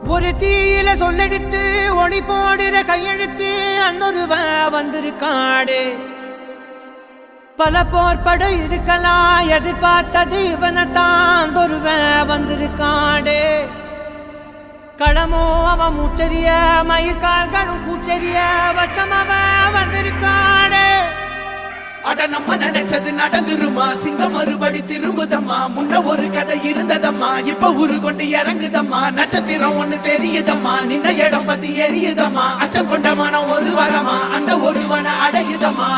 ஒரு தீயில சொல்லெடுத்து ஒளி போடுற கையெழுத்து அன்னொருவன் வந்திருக்காடு. பல போர்பட இருக்கலாம் எதிர்பார்த்தது இவனைத்தான் ஒருவன் வந்திருக்காடு. களமோ அவன் மூச்சரிய மயிர்கால்களும் கூச்சரிய வச்சம் அவன் வந்திருக்காடு. அட நம்ம நினைச்சது நடந்துருமா, சிங்கம் மறுபடி திரும்புதம்மா. முன்ன ஒரு கதை இருந்ததம்மா, இப்ப ஊரு கொண்டு இறங்குதம்மா. நட்சத்திரம் ஒண்ணு தெரியுதம்மா, நின்ன இடம் பத்தி எரியுதம்மா. அச்சம் கொண்ட மனம் ஒரு வரமா, அந்த ஒருவனை அடையுதம்மா.